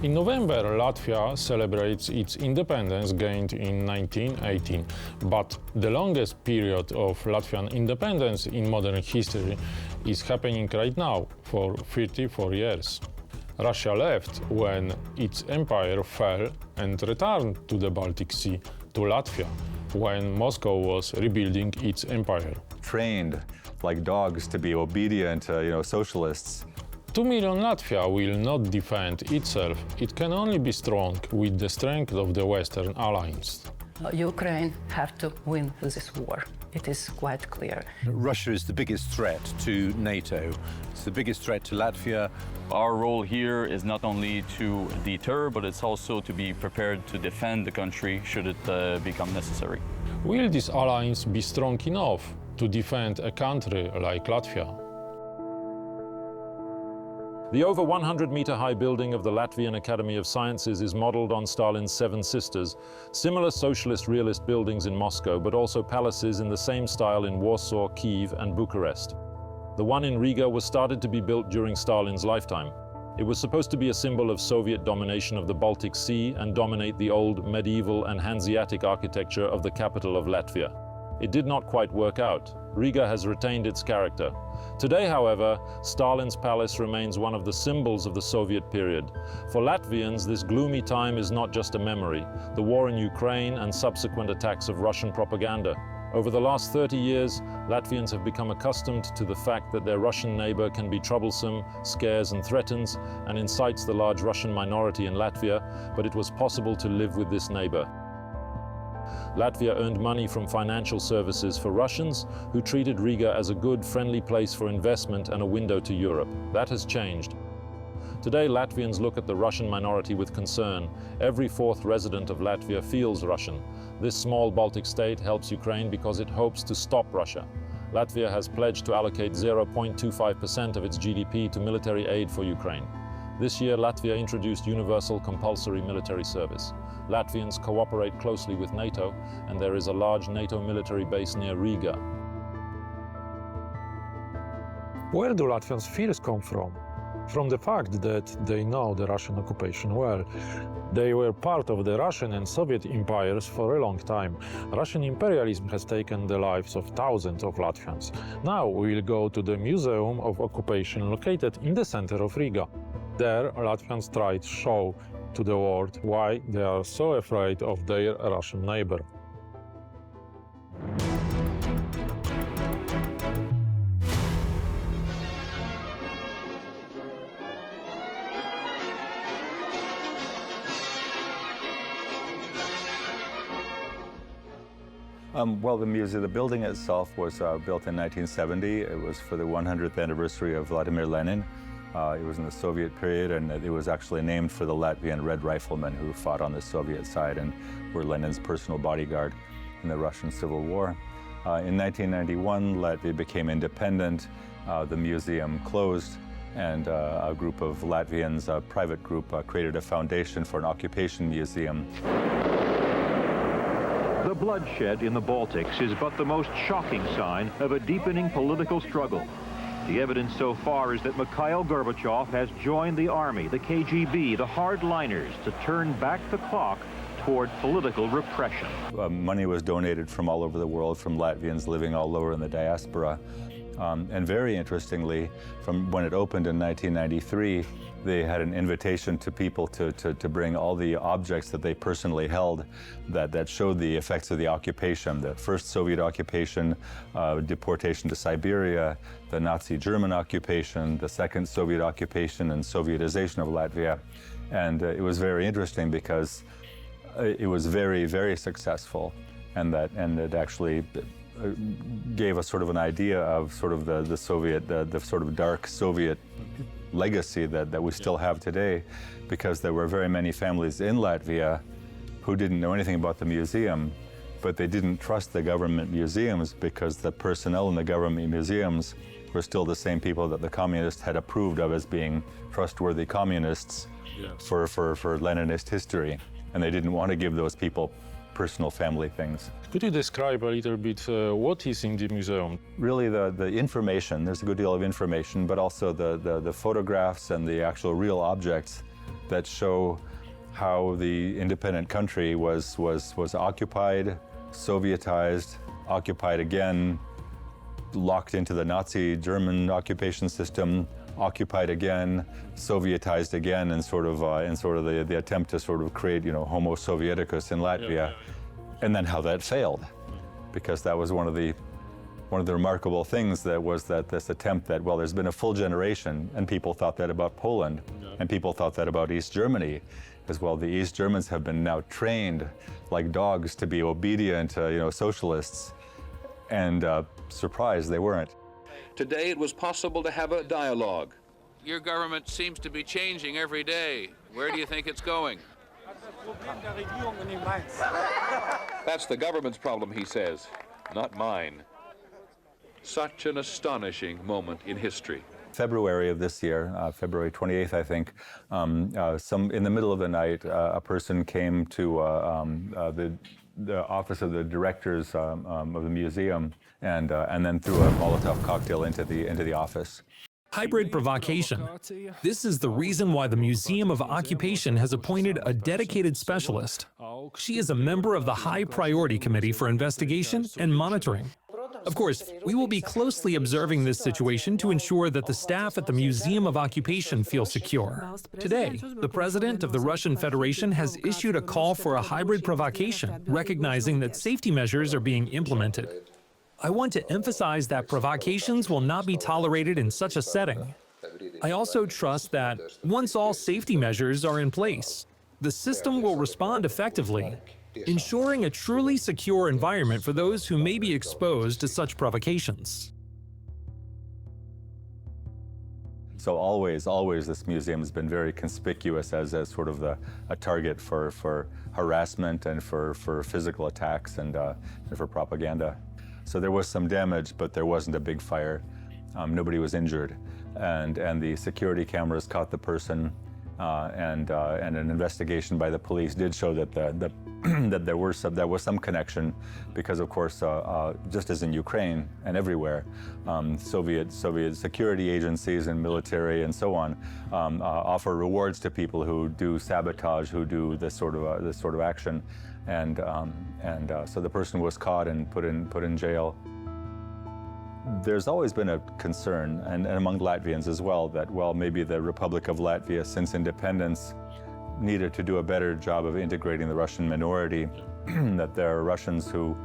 In November, Latvia celebrates its independence gained in 1918, but the longest period of Latvian independence in modern history is happening right now, for 34 years. Russia left when its empire fell and returned to the Baltic Sea, to Latvia, when Moscow was rebuilding its empire. Trained like dogs to be obedient, socialists. 2 million Latvia will not defend itself. It can only be strong with the strength of the Western alliance. Ukraine have to win this war. It is quite clear. Russia is the biggest threat to NATO. It's the biggest threat to Latvia. Our role here is not only to deter, but it's also to be prepared to defend the country should it become necessary. Will this alliance be strong enough to defend a country like Latvia? The over 100-meter-high building of the Latvian Academy of Sciences is modeled on Stalin's Seven Sisters, similar socialist realist buildings in Moscow, but also palaces in the same style in Warsaw, Kiev, and Bucharest. The one in Riga was started to be built during Stalin's lifetime. It was supposed to be a symbol of Soviet domination of the Baltic Sea and dominate the old medieval and Hanseatic architecture of the capital of Latvia. It did not quite work out. Riga has retained its character. Today, however, Stalin's palace remains one of the symbols of the Soviet period. For Latvians, this gloomy time is not just a memory. The war in Ukraine and subsequent attacks of Russian propaganda. Over the last 30 years, Latvians have become accustomed to the fact that their Russian neighbor can be troublesome, scares and threatens, and incites the large Russian minority in Latvia, but it was possible to live with this neighbor. Latvia earned money from financial services for Russians who treated Riga as a good, friendly place for investment and a window to Europe. That has changed. Today, Latvians look at the Russian minority with concern. Every fourth resident of Latvia feels Russian. This small Baltic state helps Ukraine because it hopes to stop Russia. Latvia has pledged to allocate 0.25% of its GDP to military aid for Ukraine. This year, Latvia introduced universal compulsory military service. Latvians cooperate closely with NATO, and there is a large NATO military base near Riga. Where do Latvians' fears come from? From the fact that they know the Russian occupation well. They were part of the Russian and Soviet empires for a long time. Russian imperialism has taken the lives of thousands of Latvians. Now we will go to the Museum of Occupation located in the center of Riga. There, Latvians try to show to the world why they are so afraid of their Russian neighbor. The building itself was built in 1970. It was for the 100th anniversary of Vladimir Lenin. It was in the Soviet period, and it was actually named for the Latvian Red Riflemen who fought on the Soviet side and were Lenin's personal bodyguard in the Russian Civil War. In 1991, Latvia became independent. The museum closed, and a group of Latvians, a private group, created a foundation for an occupation museum. The bloodshed in the Baltics is but the most shocking sign of a deepening political struggle. The evidence so far is that Mikhail Gorbachev has joined the army, the KGB, the hardliners to turn back the clock toward political repression. Money was donated from all over the world, from Latvians living all over in the diaspora. And very interestingly, from when it opened in 1993, they had an invitation to people to bring all the objects that they personally held that showed the effects of the occupation, the first Soviet occupation, deportation to Siberia, the Nazi German occupation, the second Soviet occupation and Sovietization of Latvia. And it was very interesting because it was very, very successful, and it actually gave us sort of an idea of sort of the Soviet, the sort of dark Soviet legacy that we still have today, because there were very many families in Latvia who didn't know anything about the museum, but they didn't trust the government museums because the personnel in the government museums were still the same people that the communists had approved of as being trustworthy communists for Leninist history, and they didn't want to give those people personal family things. Could you describe a little bit what is in the museum? Really the information, there's a good deal of information, but also the photographs and the actual real objects that show how the independent country was occupied, Sovietized, occupied again, locked into the Nazi German occupation system, occupied again, Sovietized again, and sort of the attempt to sort of create, Homo Sovieticus in Latvia, and then how that failed, because that was one of the remarkable things that was that this attempt that, well, there's been a full generation, and people thought that about Poland, and people thought that about East Germany as well. The East Germans have been now trained like dogs to be obedient, socialists, and surprised they weren't. Today it was possible to have a dialogue. Your government seems to be changing every day. Where do you think it's going? That's the government's problem, he says, not mine. Such an astonishing moment in history. February of this year, February 28th, I think, in the middle of the night, a person came to the office of the directors of the museum and then threw a Molotov cocktail into the office. Hybrid provocation. This is the reason why the Museum of Occupation has appointed a dedicated specialist. She is a member of the High Priority Committee for Investigation and Monitoring. Of course, we will be closely observing this situation to ensure that the staff at the Museum of Occupation feel secure. Today, the President of the Russian Federation has issued a call for a hybrid provocation, recognizing that safety measures are being implemented. I want to emphasize that provocations will not be tolerated in such a setting. I also trust that once all safety measures are in place, the system will respond effectively, ensuring a truly secure environment for those who may be exposed to such provocations. So always this museum has been very conspicuous as sort of a target for harassment and for physical attacks and for propaganda. So there was some damage, but there wasn't a big fire. Nobody was injured, and the security cameras caught the person, and an investigation by the police did show that that there was some connection, because of course, just as in Ukraine and everywhere, Soviet security agencies and military and so on offer rewards to people who do sabotage, who do this sort of action, and so the person was caught and put in jail. There's always been a concern, and among Latvians as well, that, well, maybe the Republic of Latvia, since independence, needed to do a better job of integrating the Russian minority, that there are Russians who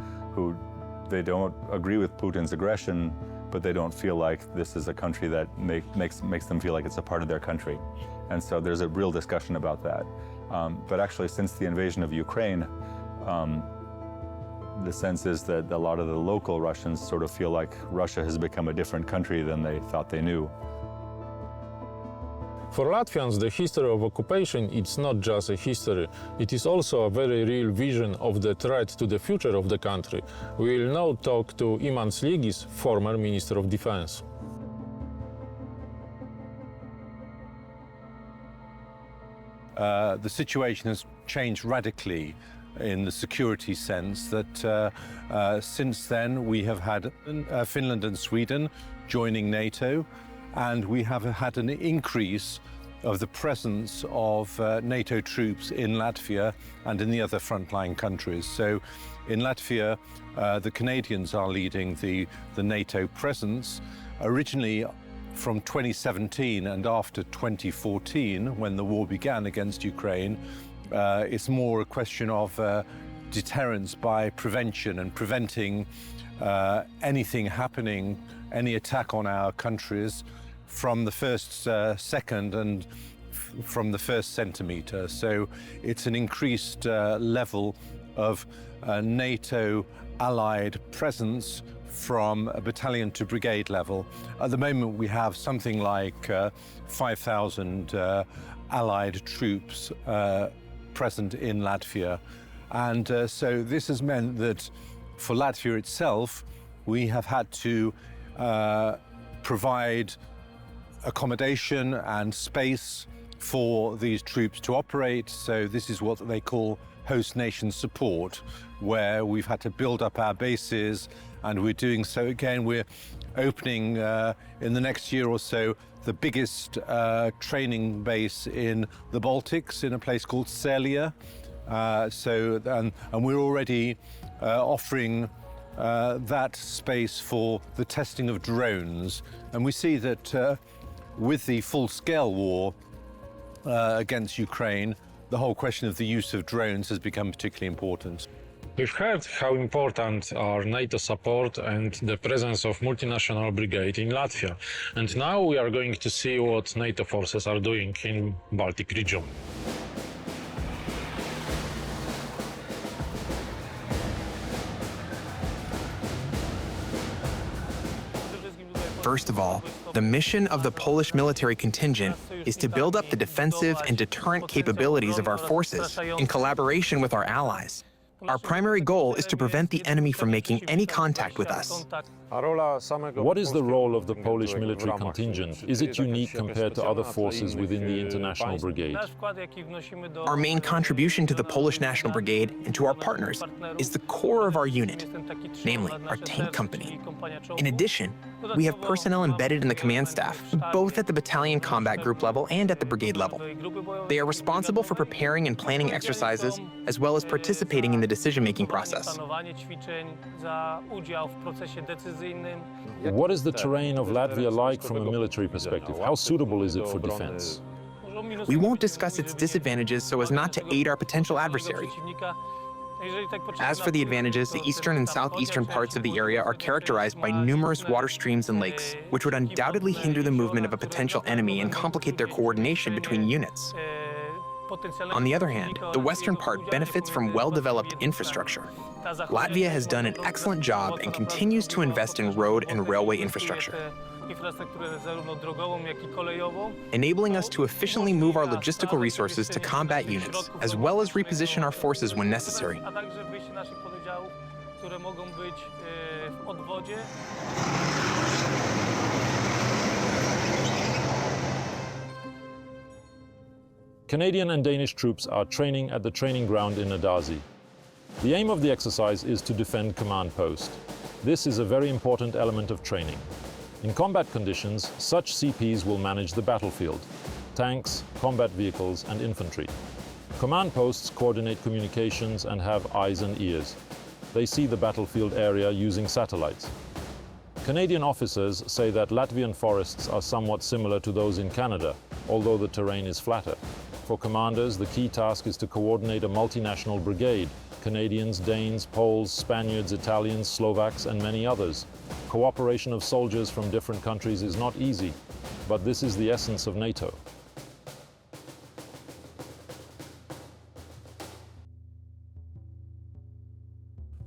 they don't agree with Putin's aggression, but they don't feel like this is a country that makes them feel like it's a part of their country. And so there's a real discussion about that. But actually, since the invasion of Ukraine, the sense is that a lot of the local Russians sort of feel like Russia has become a different country than they thought they knew. For Latvians, the history of occupation, it's not just a history, it is also a very real vision of the threat to the future of the country. We will now talk to Imants Ligis, former Minister of Defense. The situation has changed radically in the security sense that since then we have had Finland and Sweden joining NATO, and we have had an increase of the presence of NATO troops in Latvia and in the other frontline countries. So in Latvia, the Canadians are leading the NATO presence. Originally from 2017 and after 2014, when the war began against Ukraine, it's more a question of deterrence by prevention and preventing anything happening, any attack on our countries from the first second and from the first centimeter. So it's an increased level of NATO allied presence from a battalion to brigade level. At the moment we have something like 5,000 allied troops present in Latvia. And so this has meant that for Latvia itself, we have had to provide accommodation and space for these troops to operate. So this is what they call host nation support, where we've had to build up our bases, and we're doing so again. We're opening in the next year or so the biggest training base in the Baltics, in a place called Celia. And we're already offering that space for the testing of drones. And we see that with the full-scale war against Ukraine, the whole question of the use of drones has become particularly important. We've heard how important are NATO support and the presence of multinational brigade in Latvia. And now we are going to see what NATO forces are doing in Baltic region. First of all, the mission of the Polish military contingent is to build up the defensive and deterrent capabilities of our forces in collaboration with our allies. Our primary goal is to prevent the enemy from making any contact with us. What is the role of the Polish military contingent? Is it unique compared to other forces within the international brigade? Our main contribution to the Polish National Brigade and to our partners is the core of our unit, namely our tank company. In addition, we have personnel embedded in the command staff, both at the battalion combat group level and at the brigade level. They are responsible for preparing and planning exercises, as well as participating in the decision-making process. What is the terrain of Latvia like from a military perspective? How suitable is it for defense? We won't discuss its disadvantages so as not to aid our potential adversary. As for the advantages, the eastern and southeastern parts of the area are characterized by numerous water streams and lakes, which would undoubtedly hinder the movement of a potential enemy and complicate their coordination between units. On the other hand, the western part benefits from well-developed infrastructure. Latvia has done an excellent job and continues to invest in road and railway infrastructure, enabling us to efficiently move our logistical resources to combat units, as well as reposition our forces when necessary. Canadian and Danish troops are training at the training ground in Adazi. The aim of the exercise is to defend command post. This is a very important element of training. In combat conditions, such CPs will manage the battlefield: tanks, combat vehicles, and infantry. Command posts coordinate communications and have eyes and ears. They see the battlefield area using satellites. Canadian officers say that Latvian forests are somewhat similar to those in Canada, although the terrain is flatter. For commanders, the key task is to coordinate a multinational brigade: Canadians, Danes, Poles, Spaniards, Italians, Slovaks, and many others. Cooperation of soldiers from different countries is not easy, but this is the essence of NATO.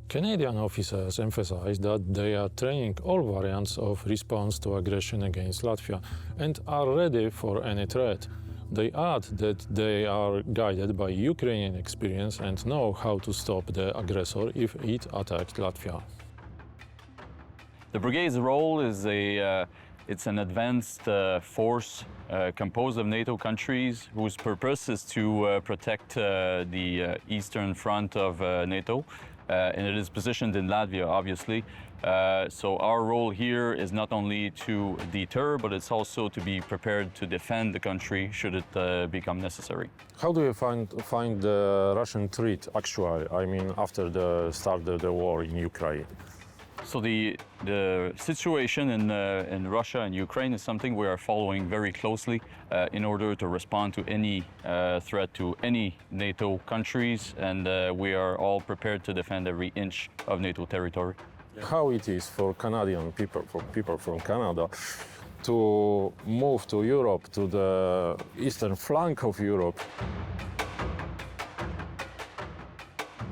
Canadian officers emphasize that they are training all variants of response to aggression against Latvia and are ready for any threat. They add that they are guided by Ukrainian experience and know how to stop the aggressor if it attacked Latvia. The brigade's role is it's an advanced force composed of NATO countries whose purpose is to protect the eastern front of NATO. And it is positioned in Latvia, obviously. So our role here is not only to deter, but it's also to be prepared to defend the country should it become necessary. How do you find the Russian threat actually, I mean, after the start of the war in Ukraine? So the situation in Russia and Ukraine is something we are following very closely in order to respond to any threat to any NATO countries, and we are all prepared to defend every inch of NATO territory. How it is for Canadian people, for people from Canada, to move to Europe, to the eastern flank of Europe?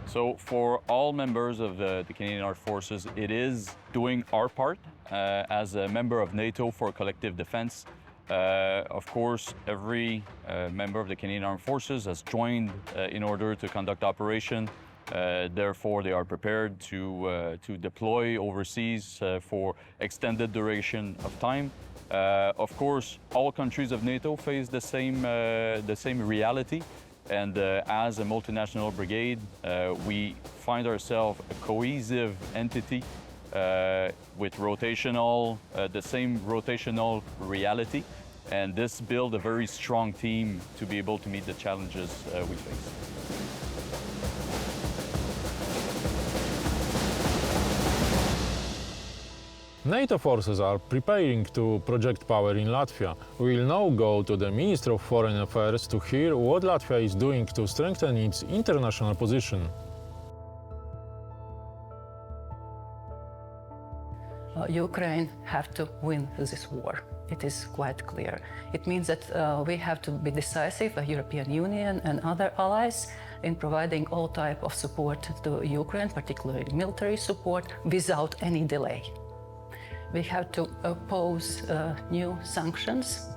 So for all members of the Canadian Armed Forces, it is doing our part as a member of NATO for collective defense. Of course, every member of the Canadian Armed Forces has joined in order to conduct operation. Therefore, they are prepared to deploy overseas for extended duration of time. Of course, all countries of NATO face the same reality. And as a multinational brigade, we find ourselves a cohesive entity with the same rotational reality. And this built a very strong team to be able to meet the challenges we face. NATO forces are preparing to project power in Latvia. We will now go to the Minister of Foreign Affairs to hear what Latvia is doing to strengthen its international position. Ukraine have to win this war. It is quite clear. It means that we have to be decisive, the European Union and other allies, in providing all type of support to Ukraine, particularly military support, without any delay. We have to oppose new sanctions,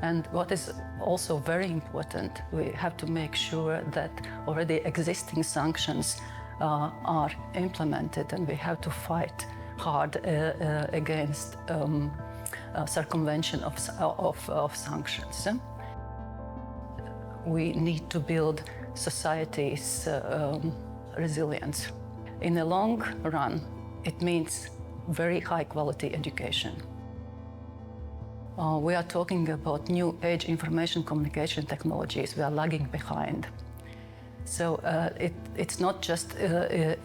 and what is also very important, we have to make sure that already existing sanctions are implemented, and we have to fight hard against circumvention of sanctions. We need to build society's resilience. In the long run, it means very high quality education. We are talking about new age information communication technologies. We are lagging behind. So it's not just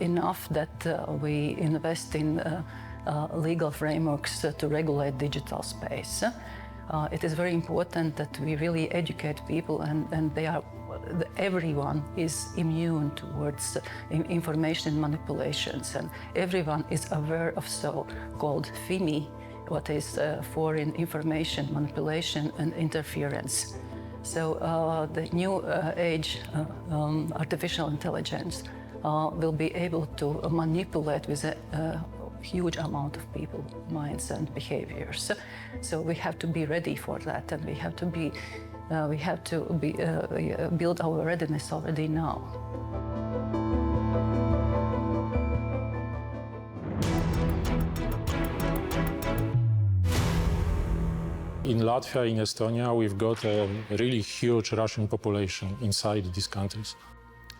enough that we invest in legal frameworks to regulate digital space. It is very important that we really educate people, and everyone is immune towards information manipulations, and everyone is aware of so-called FIMI, what is foreign information manipulation and interference. So the new age artificial intelligence will be able to manipulate with a huge amount of people's minds and behaviors. So we have to be ready for that, and we have to build our readiness already now. In Latvia, in Estonia, we've got a really huge Russian population inside these countries.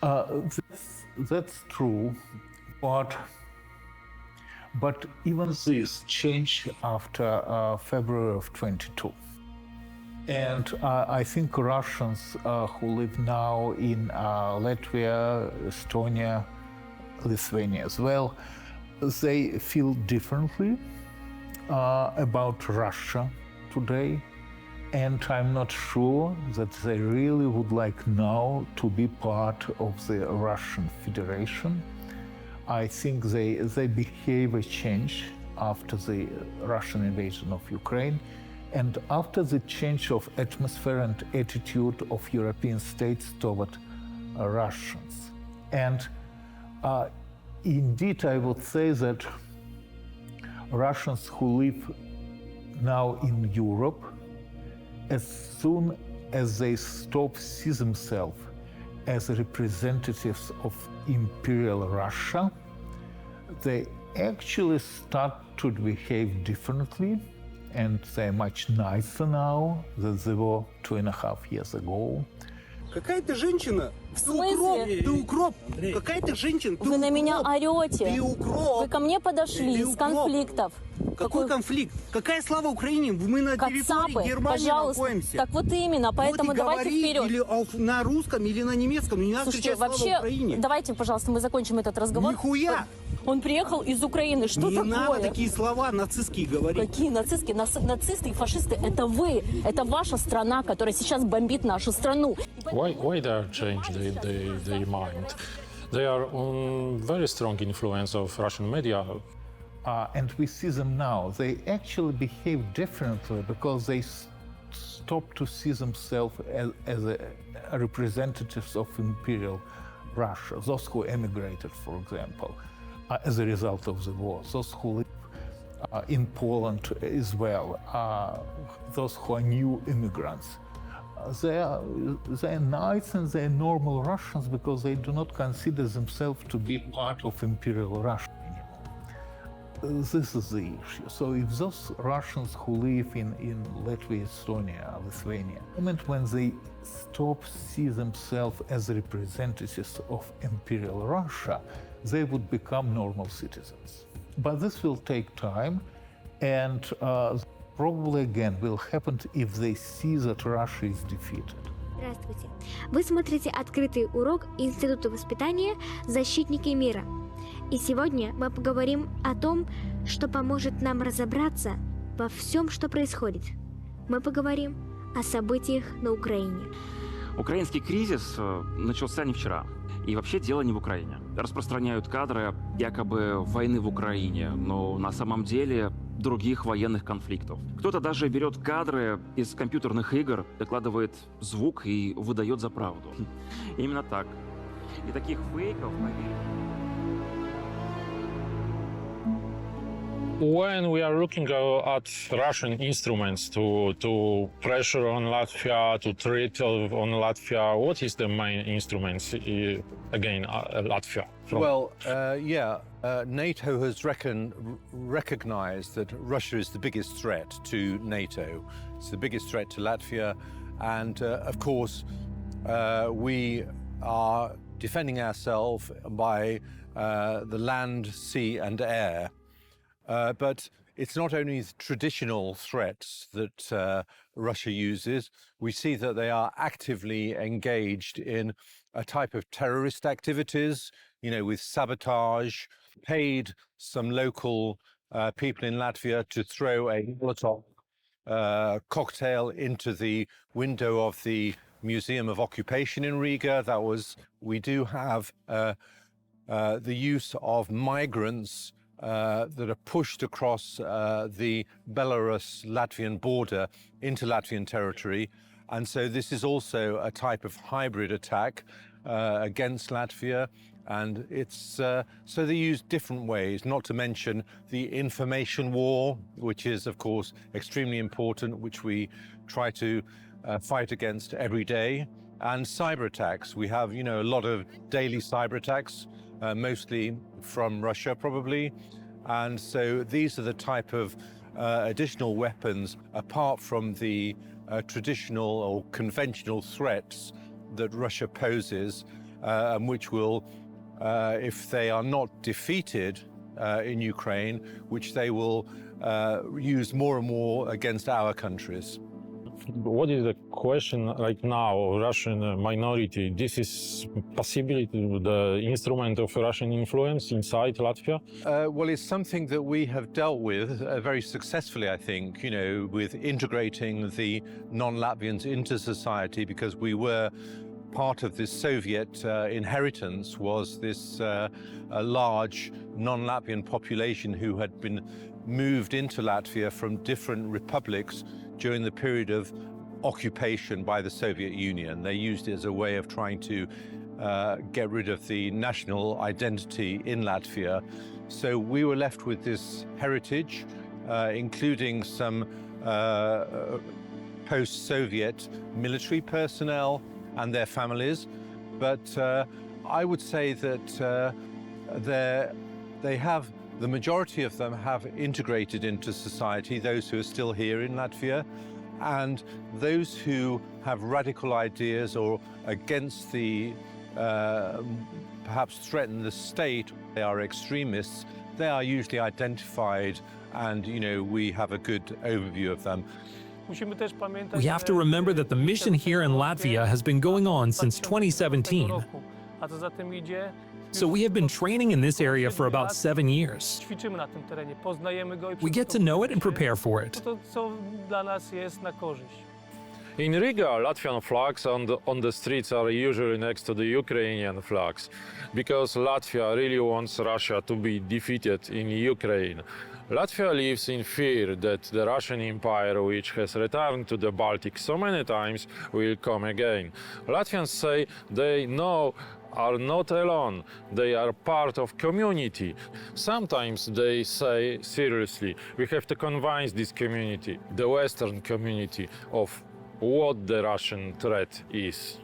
That's true, but even this changed after February of 22. And I think Russians who live now in Latvia, Estonia, Lithuania as well, they feel differently about Russia today. And I'm not sure that they really would like now to be part of the Russian Federation. I think their behavior changed after the Russian invasion of Ukraine and after the change of atmosphere and attitude of European states toward Russians. And indeed, I would say that Russians who live now in Europe, as soon as they stop see themselves as representatives of Imperial Russia, they actually start to behave differently, and they're much nicer now than they were 2.5 years ago. Какая-то женщина. В смысле? Ты укроп. Какая-то женщина. Вы на меня орете. Ты укроп. Вы ко мне подошли из конфликтов. Какой конфликт? Какая слава Украине? Мы на территории Германии находимся. Так вот именно, поэтому вот давайте вперед. Или на русском, или на немецком. Не надо кричать слава Украине. Давайте, пожалуйста, мы закончим этот разговор. Нихуя! Он приехал из Украины. Что такое? Не надо такие слова нацистские говорить. Какие нацистские? Нацисты и фашисты – это вы. Это ваша страна, которая сейчас бомбит нашу страну. Why they change their mind? They are on very strong influence of Russian media. And we see them now. They actually behave differently because they stop to see themselves as representatives of Imperial Russia. Those who emigrated, for example, as a result of the war. Those who live in Poland as well. Those who are new immigrants. They are nice and they're normal Russians because they do not consider themselves to be part of Imperial Russia anymore. This is the issue. So if those Russians who live in Latvia, Estonia, Lithuania, the moment when they stop see themselves as representatives of Imperial Russia, they would become normal citizens. But this will take time, and probably again will happen if they see that Russia is defeated. Здравствуйте. Вы смотрите открытый урок Института воспитания «Защитники мира». И сегодня мы поговорим о том, что поможет нам разобраться во всем, что происходит. Мы поговорим о событиях на Украине. Украинский кризис начался не вчера. И вообще дело не в Украине. Распространяют кадры якобы войны в Украине, но на самом деле других военных конфликтов. Кто-то даже берет кадры из компьютерных игр, докладывает звук и выдает за правду. Именно так. И таких фейков, поверьте. When we are looking at Russian instruments to pressure on Latvia, to threat on Latvia, what is the main instruments again Latvia? Well, NATO has recognized that Russia is the biggest threat to NATO. It's the biggest threat to Latvia, and of course, we are defending ourselves by the land, sea, and air. But it's not only traditional threats that Russia uses. We see that they are actively engaged in a type of terrorist activities, with sabotage, paid some local people in Latvia to throw a Molotov cocktail into the window of the Museum of Occupation in Riga. We do have the use of migrants that are pushed across the Belarus-Latvian border into Latvian territory. And so this is also a type of hybrid attack against Latvia. And it's so they use different ways, not to mention the information war, which is, of course, extremely important, which we try to fight against every day. And cyber attacks. We have, a lot of daily cyber attacks, mostly from Russia, probably. And so these are the type of additional weapons, apart from the traditional or conventional threats that Russia poses, and which will, if they are not defeated in Ukraine, which they will use more and more against our countries. What is the question right now, Russian minority? This is possibly the instrument of Russian influence inside Latvia? Well, it's something that we have dealt with very successfully, I think, with integrating the non-Latvians into society, because we were part of this Soviet inheritance, was this large non-Latvian population who had been moved into Latvia from different republics during the period of occupation by the Soviet Union. They used it as a way of trying to get rid of the national identity in Latvia. So we were left with this heritage, including some post-Soviet military personnel and their families. But I would say that the majority of them have integrated into society, those who are still here in Latvia, and those who have radical ideas or against the, perhaps threaten the state, they are extremists, they are usually identified, and we have a good overview of them. We have to remember that the mission here in Latvia has been going on since 2017. So we have been training in this area for about 7 years. We get to know it and prepare for it. In Riga, Latvian flags on the streets are usually next to the Ukrainian flags, because Latvia really wants Russia to be defeated in Ukraine. Latvia lives in fear that the Russian Empire, which has returned to the Baltic so many times, will come again. Latvians say they are not alone, they are part of community. Sometimes they say seriously, we have to convince this community, the Western community, of what the Russian threat is.